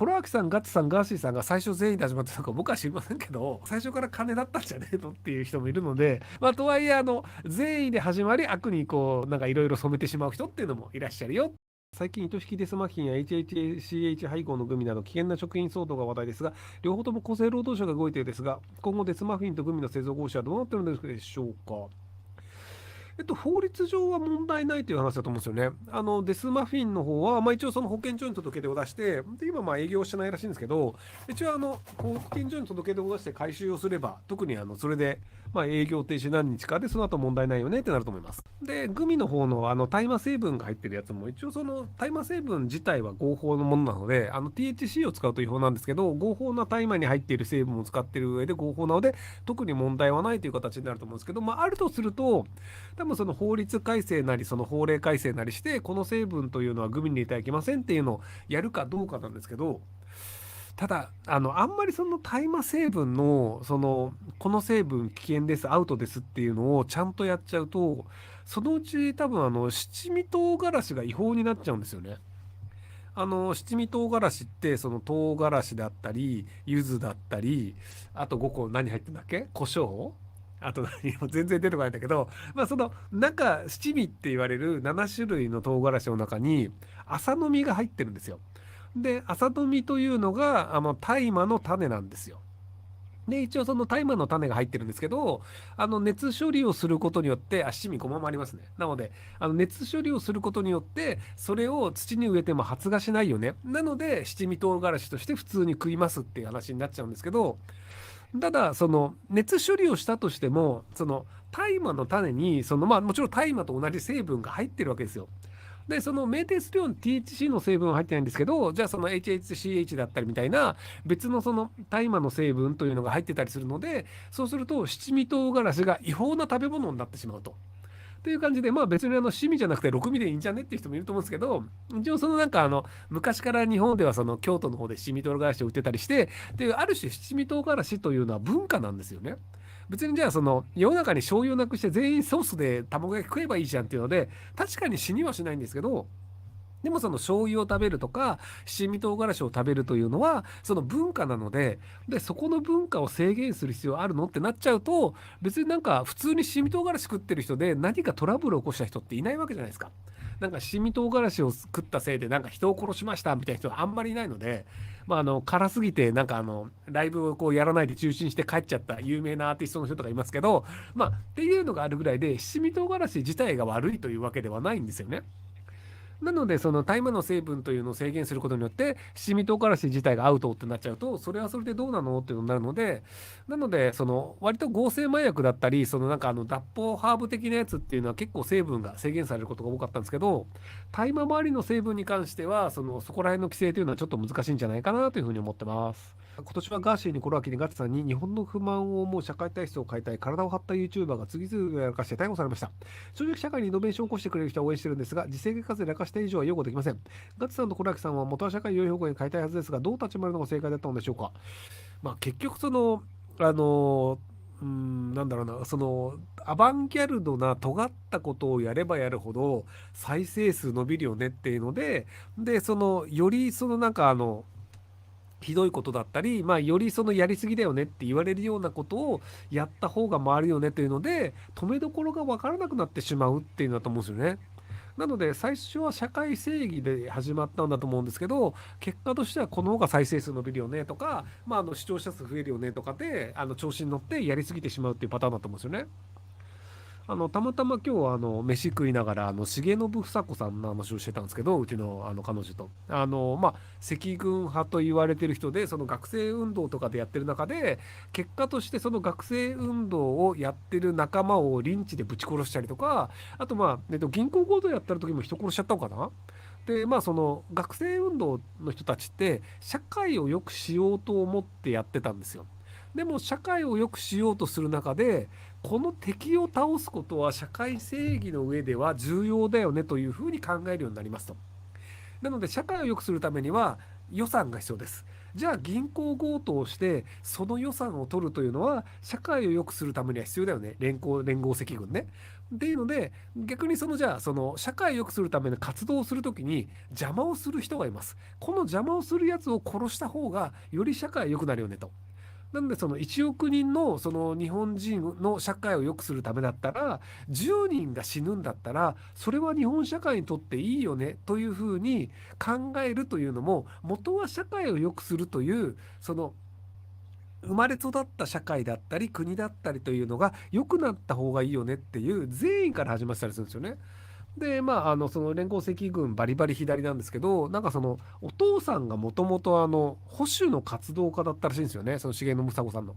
コロアキさん、ガッツさん、ガーシーさんが最初善意で始まったのか僕は知りませんけど、最初から金だったんじゃねえのっていう人もいるので、まあ、とはいえ、善意で始まり、悪にこう、なんかいろいろ染めてしまう人っていうのもいらっしゃるよ。最近、糸引きデスマキンや HHCH 配合のグミなど危険な食品騒動が話題ですが、両方とも厚生労働省が動いているですが、今後デスマフィンとグミの製造合社はどうなってるんでしょうか。法律上は問題ないという話だと思うんですよね。デスマフィンの方は、まあ、一応その保健所に届け出を出して、で今まあ営業してないらしいんですけど、一応保健所に届け出を出して回収をすれば、特にそれで、まあ、営業停止何日かで、その後問題ないよねってなると思います。で、グミの方の大麻成分が入ってるやつも、一応その大麻成分自体は合法のものなので、THC を使うと違法なんですけど、合法な大麻に入っている成分を使っている上で合法なので、特に問題はないという形になると思うんですけど、まあ、あるとすると、多分その法律改正なり、その法令改正なりして、この成分というのはグミに入れてはいけませんっていうのをやるかどうかなんですけど、ただ、あんまりその大麻成分の、この成分危険です、アウトですっていうのをちゃんとやっちゃうと、そのうち多分七味唐辛子が違法になっちゃうんですよね。七味唐辛子ってその唐辛子だったり柚子だったり、あと5個何入ってんだっけ、胡椒、あと何も全然出てこないんだけど、まあその中七味って言われる7種類の唐辛子の中に麻の実が入ってるんですよ。で麻の実というのが大麻の種なんですよ。で、一応その大麻の種が入ってるんですけど、熱処理をすることによって、七味ごまもありますね。なので、熱処理をすることによって、それを土に植えても発芽しないよね。なので、七味唐辛子として普通に食いますっていう話になっちゃうんですけど、ただ、その熱処理をしたとしても、その大麻の種に、まあもちろん大麻と同じ成分が入ってるわけですよ。で、そのメイテンス量の THC の成分は入ってないんですけど、じゃあその HHCH だったりみたいな別のその大麻の成分というのが入ってたりするので、そうすると七味唐辛子が違法な食べ物になってしまうと。っていう感じで、まあ別に趣味じゃなくて六味でいいんじゃねっていう人もいると思うんですけど、一応そのなんか昔から日本ではその京都の方で七味唐辛子を売ってたりして、で、ある種七味唐辛子というのは文化なんですよね。別にじゃあその世の中に醤油をなくして全員ソースで卵焼き食えばいいじゃんっていうので、確かに死にはしないんですけど、でもその醤油を食べるとか七味唐辛子を食べるというのはその文化なので、そこの文化を制限する必要あるのってなっちゃうと、別になんか普通に七味唐辛子食ってる人で何かトラブルを起こした人っていないわけじゃないですか。なんか七味唐辛子を食ったせいでなんか人を殺しましたみたいな人はあんまりいないので、まあ、辛すぎてなんかライブをこうやらないで中止にして帰っちゃった有名なアーティストの人とかいますけど、まあっていうのがあるぐらいで、七味唐辛子自体が悪いというわけではないんですよね。なので、その大麻の成分というのを制限することによって、七味唐辛子自体がアウトってなっちゃうと、それはそれでどうなのっていうのになるので、なので、割と合成麻薬だったり、なんか脱法ハーブ的なやつっていうのは結構成分が制限されることが多かったんですけど、大麻周りの成分に関しては、そこら辺の規制というのはちょっと難しいんじゃないかなというふうに思ってます。今年はガーシーにコロアキにガッツさんに日本の不満を思う社会体質を変えたい体を張った YouTuber が次々やらかして逮捕されました。正直社会にイノベーションを起こしてくれる人は応援してるんですが、実生活でやらかした以上は擁護できません。ガッツさんとコロアキさんは元は社会良い方向に変えたいはずですが、どう立ち回るのが正解だったのでしょうか。まあ結局あの、なんだろうな、アバンギャルドな尖ったことをやればやるほど再生数伸びるよねっていうので、よりなんかひどいことだったり、まあ、よりやりすぎだよねって言われるようなことをやった方が回るよねというので、止めどころが分からなくなってしまうっていうのだと思うんですよね。なので、最初は社会正義で始まったんだと思うんですけど、結果としてはこの方が再生数伸びるよねとか、まあ、視聴者数増えるよねとかで、調子に乗ってやりすぎてしまうっていうパターンだと思うんですよね。たまたま今日飯食いながら重信房子さんの話をしてたんですけど、うちの彼女とまあ赤軍派と言われてる人で、その学生運動とかでやってる中で、結果としてその学生運動をやってる仲間をリンチでぶち殺したりとか、あとまあ、銀行強盗やった時も人殺しちゃったのかな。でまあその学生運動の人たちって社会を良くしようと思ってやってたんですよ。でも社会を良くしようとする中で、この敵を倒すことは社会正義の上では重要だよねというふうに考えるようになりますと。なので社会を良くするためには予算が必要です。じゃあ銀行強盗をしてその予算を取るというのは社会を良くするためには必要だよね。連合赤軍ね。っていうので逆にじゃあその社会を良くするための活動をするときに邪魔をする人がいます。この邪魔をするやつを殺した方がより社会良くなるよねと。なのでその1億人のその日本人の社会を良くするためだったら10人が死ぬんだったらそれは日本社会にとっていいよねというふうに考えるというのも元は社会を良くするというその生まれ育った社会だったり国だったりというのが良くなった方がいいよねっていう善意から始まってたりするんですよね。で、その連合赤軍バリバリ左なんですけど、なんかそのお父さんがもともと保守の活動家だったらしいんですよね、その重信房子さんの。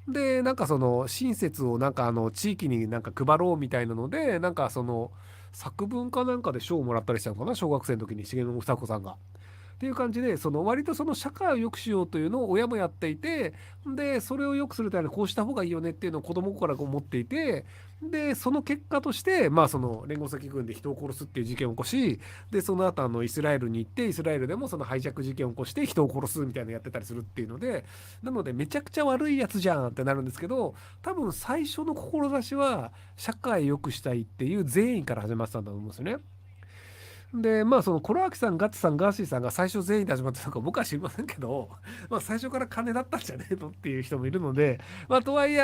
で、なんかその親切をなんか地域になんか配ろうみたいなので、なんかその作文かなんかで賞をもらったりしたのかな、小学生の時に重信房子さんが。っていう感じで、割とその社会を良くしようというのを親もやっていて、で、それを良くするためにこうした方がいいよねっていうのを子供から思っていて、で、その結果として、その連合赤軍で人を殺すっていう事件を起こし、で、その後イスラエルに行って、イスラエルでもそのハイジャック事件を起こして人を殺すみたいなのやってたりするっていうので、なのでめちゃくちゃ悪いやつじゃんってなるんですけど、多分最初の志は社会を良くしたいっていう善意から始まってたんだと思うんですよね。で、そのコロアキさん、ガッツさん、ガーシーさんが最初全員で始まったのか僕は知りませんけど、最初から金だったんじゃねえのっていう人もいるので、とはいえ、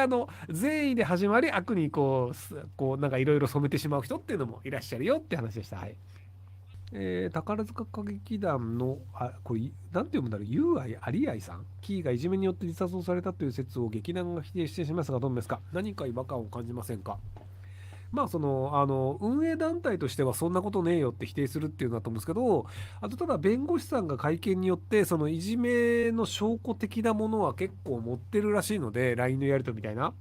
善意で始まり、悪になんかいろいろ染めてしまう人っていうのもいらっしゃるよって話でした。はい。宝塚歌劇団の、これ、なんて読むんだろう、友愛、有愛さん、キーがいじめによって自殺をされたという説を劇団が否定してしまいますが、どうですか？何か違和感を感じませんか？運営団体としてはそんなことねえよって否定するっていうのだと思うんですけど、あとただ弁護士さんが会見によってそのいじめの証拠的なものは結構持ってるらしいので、 LINE のやり取りみたいな。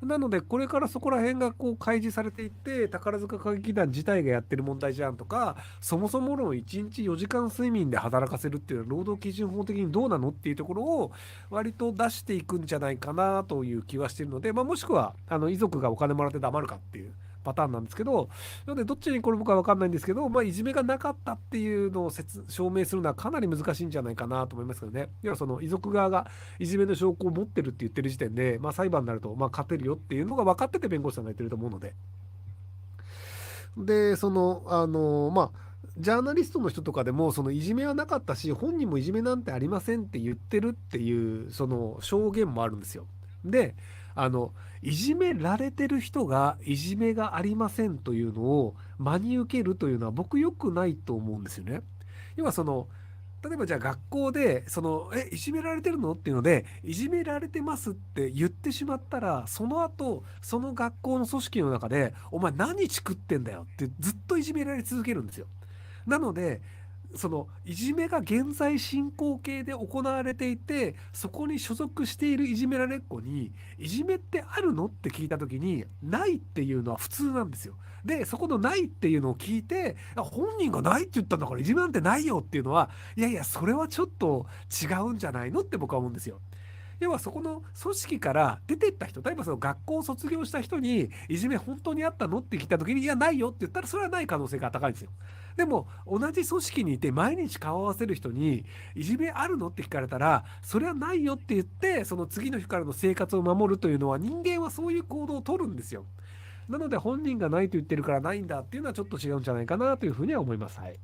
なのでこれからそこら辺が開示されていって、宝塚歌劇団自体がやってる問題じゃんとか、そもそも論1日4時間睡眠で働かせるっていうのは労働基準法的にどうなのっていうところを割と出していくんじゃないかなという気はしているので、もしくは遺族がお金もらって黙るかっていうパターンなんですけど、なのでどっちにこれ僕は分かんないんですけど、いじめがなかったっていうのを証明するのはかなり難しいんじゃないかなと思いますけどね。要はその遺族側がいじめの証拠を持ってるって言ってる時点で、裁判になると勝てるよっていうのが分かってて弁護士さんが言ってると思うので。で、ジャーナリストの人とかでも、そのいじめはなかったし、本人もいじめなんてありませんって言ってるっていう、その証言もあるんですよ。で、あの、いじめられてる人がいじめがありませんというのを真に受けるというのは僕良くないと思うんですよね。要は例えばじゃあ学校で、いじめられてるのっていうので、いじめられてますって言ってしまったら、その後、その学校の組織の中で、お前何チクってんだよってずっといじめられ続けるんですよ。なので、いじめが現在進行形で行われていて、そこに所属しているいじめられっ子に、いじめってあるのって聞いた時に、ないっていうのは普通なんですよ。で、そこのないっていうのを聞いて、本人がないって言ったんだからいじめなんてないよっていうのは、いやいや、それはちょっと違うんじゃないのって僕は思うんですよ。要はそこの組織から出てった人、例えばその学校を卒業した人にいじめ本当にあったのって聞いた時に、いや、ないよって言ったらそれはない可能性が高いんですよ。でも同じ組織にいて毎日顔を合わせる人にいじめあるのって聞かれたら、それはないよって言って、その次の日からの生活を守るというのは、人間はそういう行動を取るんですよ。なので本人がないと言ってるからないんだっていうのはちょっと違うんじゃないかなというふうには思います。はい。